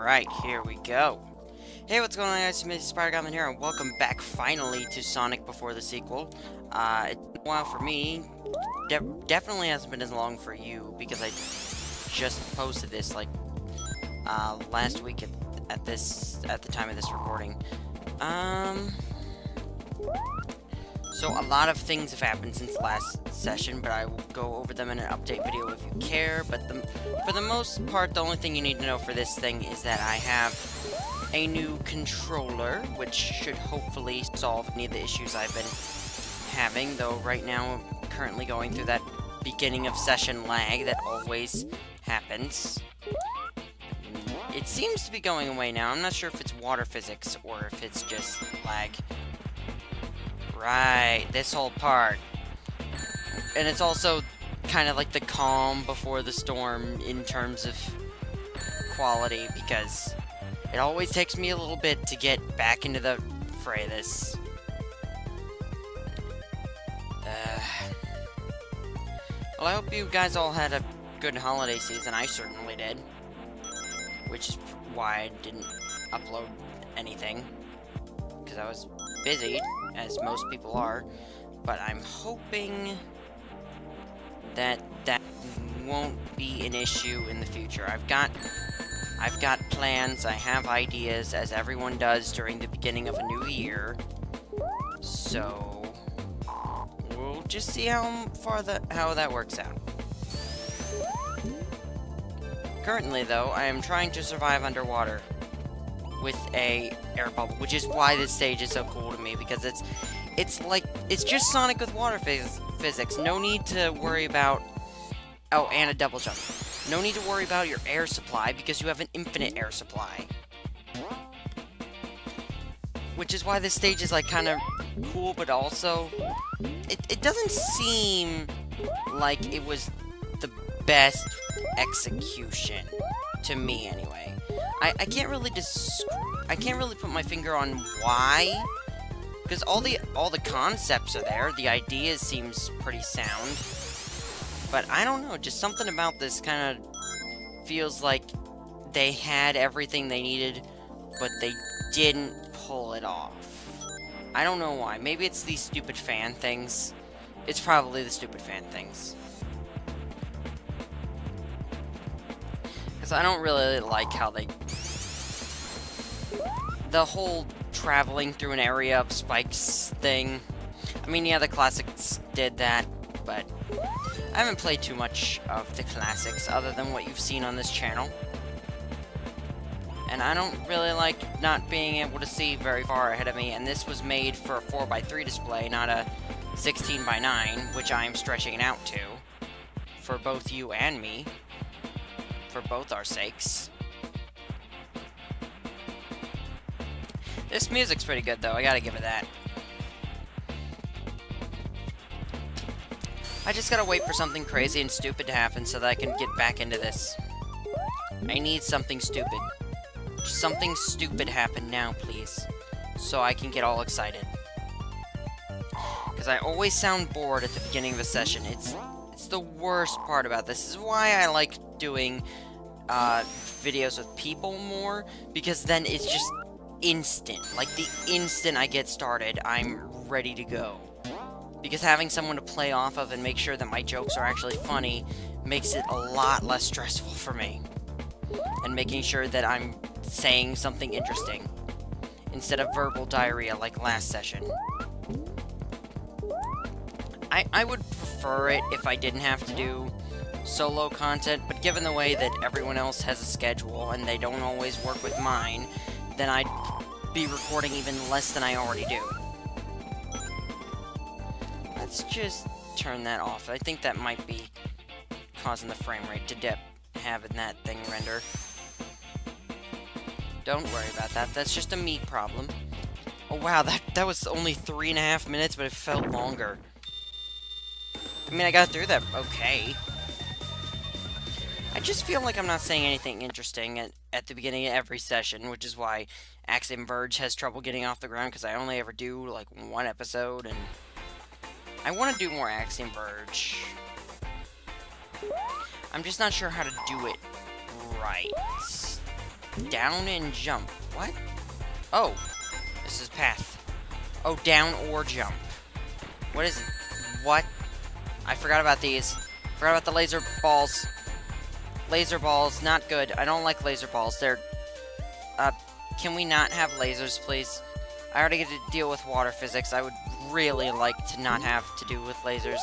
Alright, here we go. Hey, what's going on, guys? It's Spider-Goblin here, and welcome back, finally, to Sonic Before the Sequel. It's been a while for me. Definitely hasn't been as long for you, because I just posted this, like, last week at the time of this recording. So a lot of things have happened since last session, but I will go over them in an update video if you care. But for the most part, the only thing you need to know for this thing is that I have a new controller, which should hopefully solve any of the issues I've been having, though right now I'm currently going through that beginning of session lag that always happens. It seems to be going away now. I'm not sure if it's water physics or if it's just lag. Right, this whole part. And it's also kind of like the calm before the storm in terms of quality, because it always takes me a little bit to get back into the fray of this. Well, I hope you guys all had a good holiday season. I certainly did. Which is why I didn't upload anything, because I was busy, as most people are, but I'm hoping that that won't be an issue in the future. I've got plans, I have ideas, as everyone does during the beginning of a new year, so we'll just see how that works out. Currently, though, I am trying to survive underwater with a air bubble, which is why this stage is so cool to me, because it's just Sonic with water physics. No need to worry about... Oh, and a double jump. No need to worry about your air supply, because you have an infinite air supply. Which is why this stage is, like, kind of cool, but also... It doesn't seem like it was the best execution, to me, anyway. I can't really put my finger on why, because all the concepts are there, the ideas seems pretty sound, but I don't know, just something about this kind of feels like they had everything they needed, but they didn't pull it off. I don't know why. Maybe it's these stupid fan things. It's probably the stupid fan things. Because I don't really like how the whole traveling through an area of spikes thing. I mean, yeah, the classics did that, but I haven't played too much of the classics other than what you've seen on this channel. And I don't really like not being able to see very far ahead of me, and this was made for a 4x3 display, not a 16:9, which I am stretching it out to, for both you and me, for both our sakes. This music's pretty good, though. I gotta give it that. I just gotta wait for something crazy and stupid to happen so that I can get back into this. I need something stupid. Just something stupid happen now, please. So I can get all excited. Because I always sound bored at the beginning of a session. It's the worst part about this. This is why I like doing videos with people more, because then it's just instant. Like, the instant I get started, I'm ready to go. Because having someone to play off of and make sure that my jokes are actually funny makes it a lot less stressful for me. And making sure that I'm saying something interesting instead of verbal diarrhea like last session. I would prefer it if I didn't have to do solo content, but given the way that everyone else has a schedule and they don't always work with mine, then I'd be recording even less than I already do. Let's just turn that off. I think that might be causing the frame rate to dip, having that thing render. Don't worry about that. That's just a me problem. Oh wow, that was only 3.5 minutes, but it felt longer. I mean, I got through that okay. I just feel like I'm not saying anything interesting at the beginning of every session, which is why Axiom Verge has trouble getting off the ground, because I only ever do, like, one episode, and I want to do more Axiom Verge. I'm just not sure how to do it right. Down and jump. What? Oh, this is path. Oh, down or jump. What is it? What? I forgot about these. Forgot about the laser balls. Laser balls, not good. I don't like laser balls. They're... can we not have lasers, please? I already get to deal with water physics. I would really like to not have to do with lasers.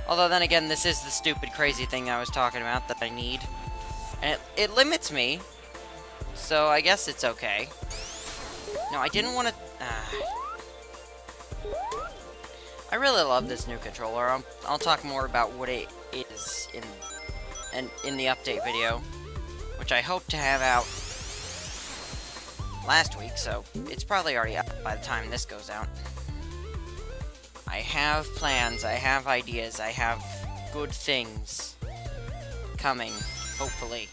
Although, then again, this is the stupid, crazy thing I was talking about that I need. And it limits me. So, I guess it's okay. No, I didn't want to... I really love this new controller. I'll talk more about what it is in the update video, which I hope to have out last week, so it's probably already up by the time this goes out. I have plans, I have ideas, I have good things coming, hopefully.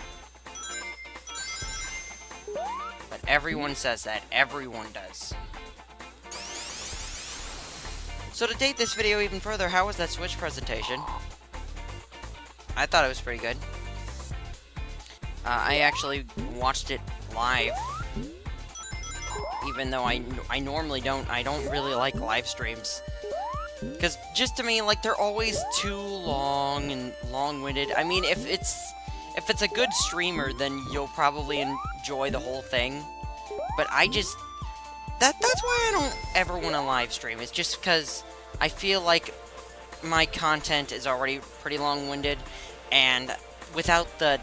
But everyone says that, everyone does. So to date this video even further, how was that Switch presentation? I thought it was pretty good. I actually watched it live. Even though I normally don't. I don't really like live streams. Because just to me, like, they're always too long and long-winded. I mean, if it's a good streamer, then you'll probably enjoy the whole thing. But I just... That's why I don't ever want to live stream. It's just because I feel like my content is already pretty long-winded, and without the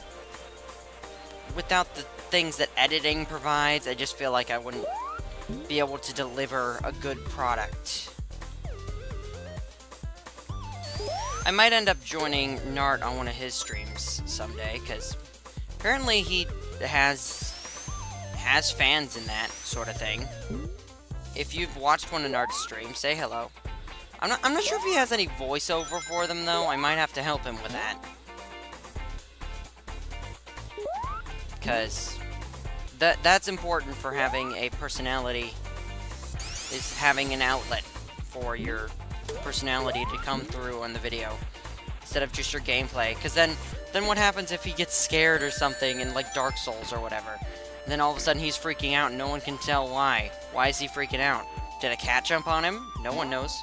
things that editing provides, I just feel like I wouldn't be able to deliver a good product. I might end up joining Nart on one of his streams someday, because apparently he has fans in that sort of thing. If you've watched one of Nart's streams, say hello. I'm not sure if he has any voiceover for them, though. I might have to help him with that. Because that's important for having a personality, is having an outlet for your personality to come through on the video, instead of just your gameplay. Because then what happens if he gets scared or something in, like, Dark Souls or whatever? And then all of a sudden he's freaking out and no one can tell why. Why is he freaking out? Did a cat jump on him? No one knows.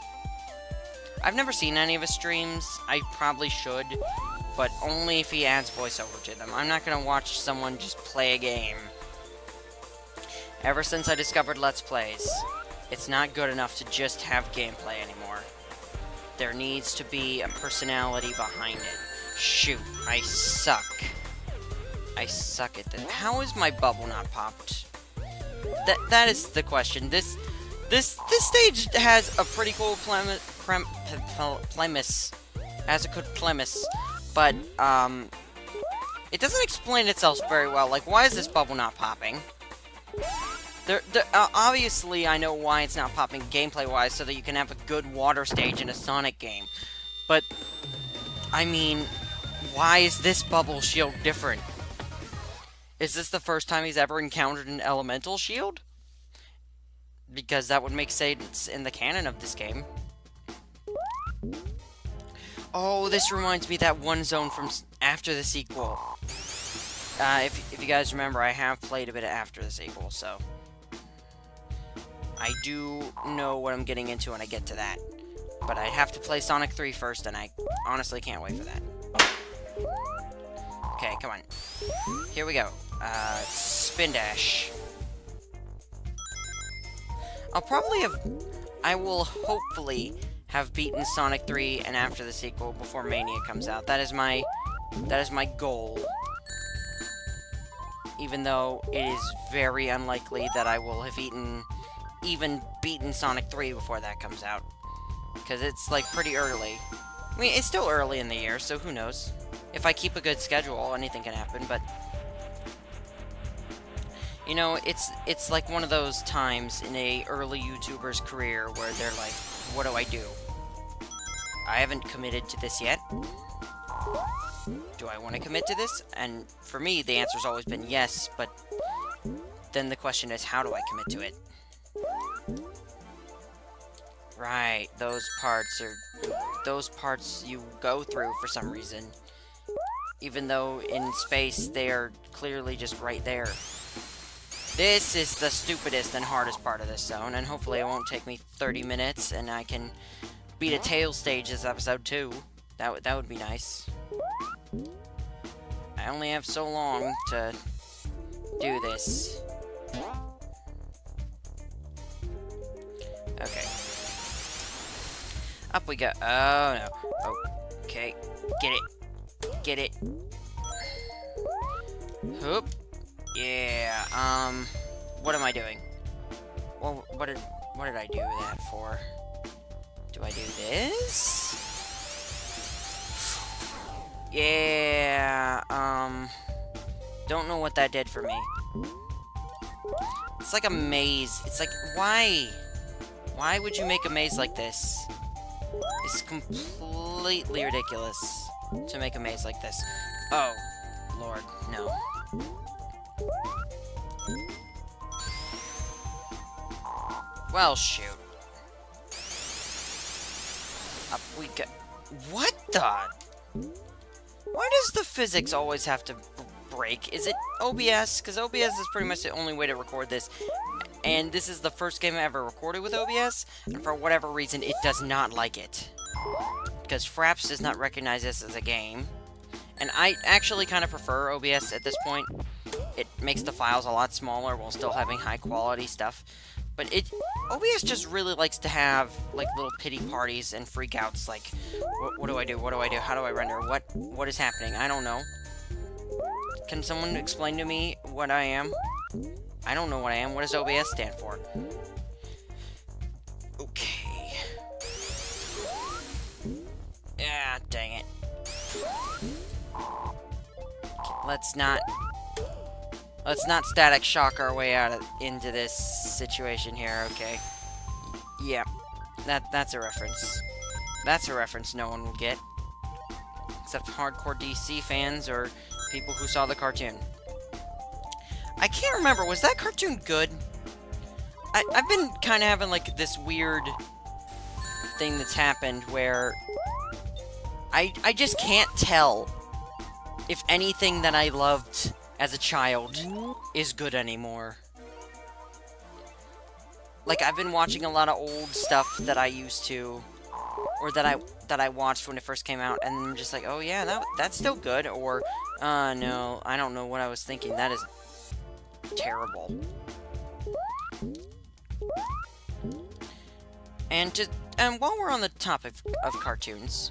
I've never seen any of his streams. I probably should, but only if he adds voiceover to them. I'm not gonna watch someone just play a game. Ever since I discovered Let's Plays, it's not good enough to just have gameplay anymore. There needs to be a personality behind it. Shoot, I suck. I suck at this. How is my bubble not popped? That is the question. This stage has a pretty cool premise. Has a good premise, but it doesn't explain itself very well. Like, why is this bubble not popping? Obviously, I know why it's not popping gameplay-wise, so that you can have a good water stage in a Sonic game. But I mean, why is this bubble shield different? Is this the first time he's ever encountered an elemental shield? Because that would make sense in the canon of this game. Oh, this reminds me of that one zone from after the sequel. If you guys remember, I have played a bit after the sequel, so I do know what I'm getting into when I get to that. But I'd have to play Sonic 3 first, and I honestly can't wait for that. Okay, come on. Here we go. Spin dash. I will hopefully have beaten Sonic 3 and after the sequel before Mania comes out. That is my goal. Even though it is very unlikely that I will have even beaten Sonic 3 before that comes out. Because it's, like, pretty early. I mean, it's still early in the year, so who knows? If I keep a good schedule, anything can happen, but you know, it's like one of those times in a early YouTuber's career where they're like, what do I do? I haven't committed to this yet. Do I want to commit to this? And for me, the answer's always been yes, but then the question is, how do I commit to it? Right, those parts you go through for some reason. Even though in space, they are clearly just right there. This is the stupidest and hardest part of this zone, and hopefully it won't take me 30 minutes, and I can beat a tail stage this episode, too. That would be nice. I only have so long to do this. Okay. Up we go. Oh, no. Okay. Get it. Get it. Hoop. Yeah, what am I doing? Well, what did I do that for? Do I do this? Yeah, don't know what that did for me. It's like a maze. It's like, why? Why would you make a maze like this? It's completely ridiculous to make a maze like this. Oh, Lord, no. Well, shoot. Up we go. What the? Why does the physics always have to break? Is it OBS? Because OBS is pretty much the only way to record this. And this is the first game I ever recorded with OBS. And for whatever reason, it does not like it. Because Fraps does not recognize this as a game. And I actually kind of prefer OBS at this point. It makes the files a lot smaller while still having high quality stuff. But OBS just really likes to have, like, little pity parties and freakouts, like, what do I do? What do I do? How do I render? What is happening? I don't know. Can someone explain to me what I am? I don't know what I am. What does OBS stand for? Okay. Ah, dang it. Let's not static shock our way into this situation here, okay? Yeah, that's a reference. That's a reference no one will get. Except hardcore DC fans or people who saw the cartoon. I can't remember, was that cartoon good? I've been kind of having, like, this weird thing that's happened where I just can't tell if anything that I loved as a child is good anymore. Like, I've been watching a lot of old stuff that I used to, or that I watched when it first came out, and I'm just like, oh yeah, that's still good, or, no, I don't know what I was thinking, that is terrible. And while we're on the topic of cartoons,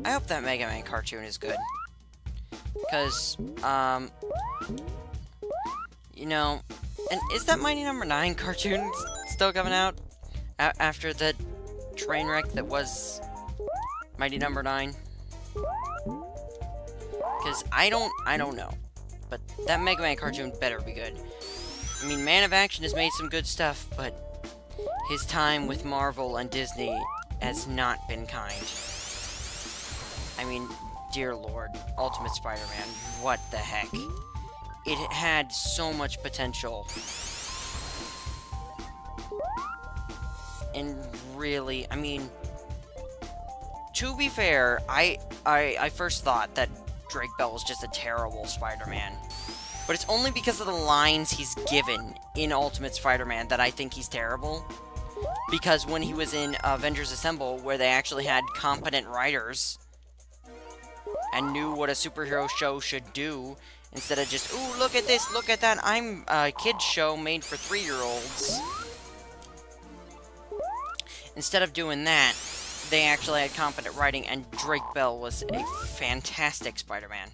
I hope that Mega Man cartoon is good. Because, you know, and is that Mighty Number 9 cartoon still coming out? After the train wreck that was Mighty Number 9? Because I don't know. But that Mega Man cartoon better be good. I mean, Man of Action has made some good stuff, but his time with Marvel and Disney has not been kind. I mean, dear Lord, Ultimate Spider-Man, what the heck? It had so much potential. And really, I mean, to be fair, I first thought that Drake Bell was just a terrible Spider-Man. But it's only because of the lines he's given in Ultimate Spider-Man that I think he's terrible. Because when he was in Avengers Assemble, where they actually had competent writers and knew what a superhero show should do, instead of just, ooh, look at this, look at that, I'm a kid's show made for 3-year-olds. Instead of doing that, they actually had competent writing, and Drake Bell was a fantastic Spider-Man.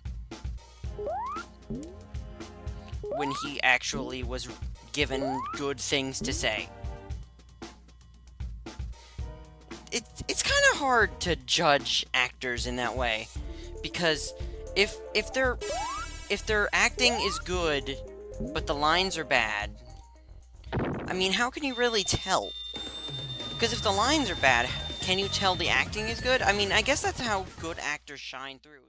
When he actually was given good things to say. It's kind of hard to judge actors in that way, because if their acting is good, but the lines are bad, I mean, how can you really tell? Because if the lines are bad, can you tell the acting is good? I mean, I guess that's how good actors shine through.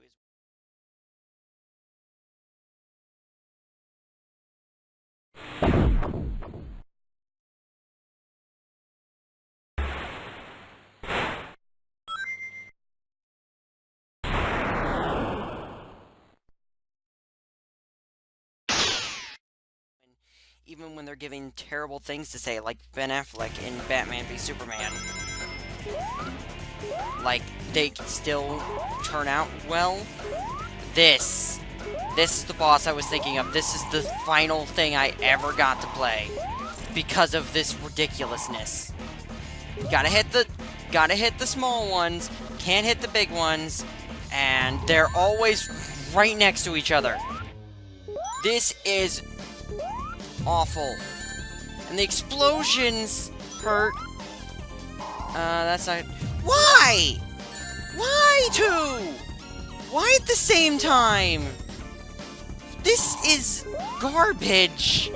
even when they're giving terrible things to say, like Ben Affleck in Batman v Superman. Like, they still turn out well. This is the boss I was thinking of. This is the final thing I ever got to play because of this ridiculousness. Gotta hit the small ones, can't hit the big ones, and they're always right next to each other. This is awful. And the explosions hurt. That's not... Why? Why two? Why at the same time? This is garbage.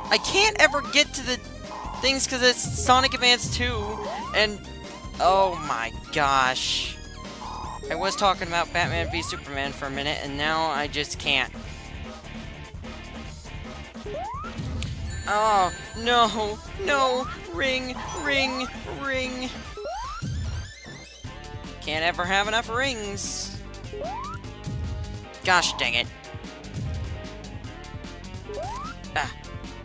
I can't ever get to the things because it's Sonic Advance 2, and oh my gosh. I was talking about Batman v Superman for a minute, and now I just can't. Oh, no, no, ring, ring, ring. Can't ever have enough rings. Gosh dang it. Ah,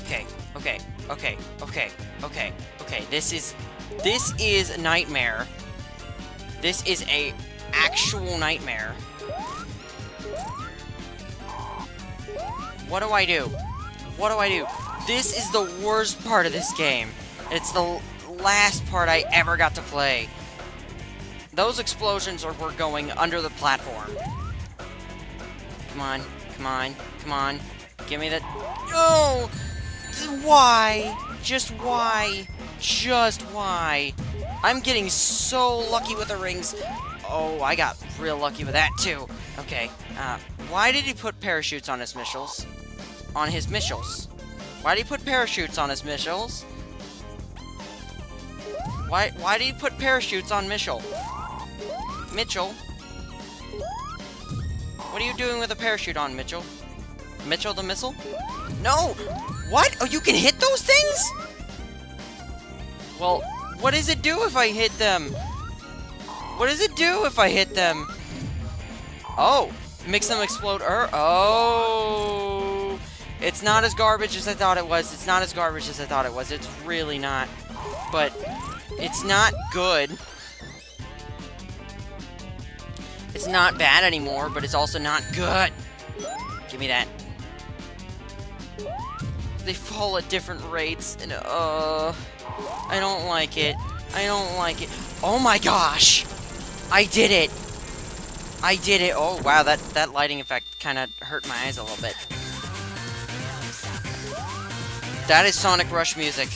okay, okay, okay, okay, okay, okay. This is a nightmare. This is a actual nightmare. What do I do? What do I do? This is the worst part of this game. It's the last part I ever got to play. Those explosions were going under the platform. Come on, come on, come on. Give me the... No! Why? Just why? Just why? I'm getting so lucky with the rings. Oh, I got real lucky with that, too. Okay, why did he put parachutes on his Missles? On his Missles? Why did he put parachutes on his Missles? Why did he put parachutes on Mitchel? Mitchel? What are you doing with a parachute on, Mitchel? Mitchel the Missile? No! What? Oh, you can hit those things? Well, what does it do if I hit them? What does it do if I hit them? Oh! Makes them explode. Oh! It's not as garbage as I thought it was. It's not as garbage as I thought it was. It's really not. But it's not good. It's not bad anymore, but it's also not good. Give me that. They fall at different rates, and I don't like it. I don't like it. Oh my gosh! I did it! I did it! Oh wow, that lighting effect kind of hurt my eyes a little bit. That is Sonic Rush music.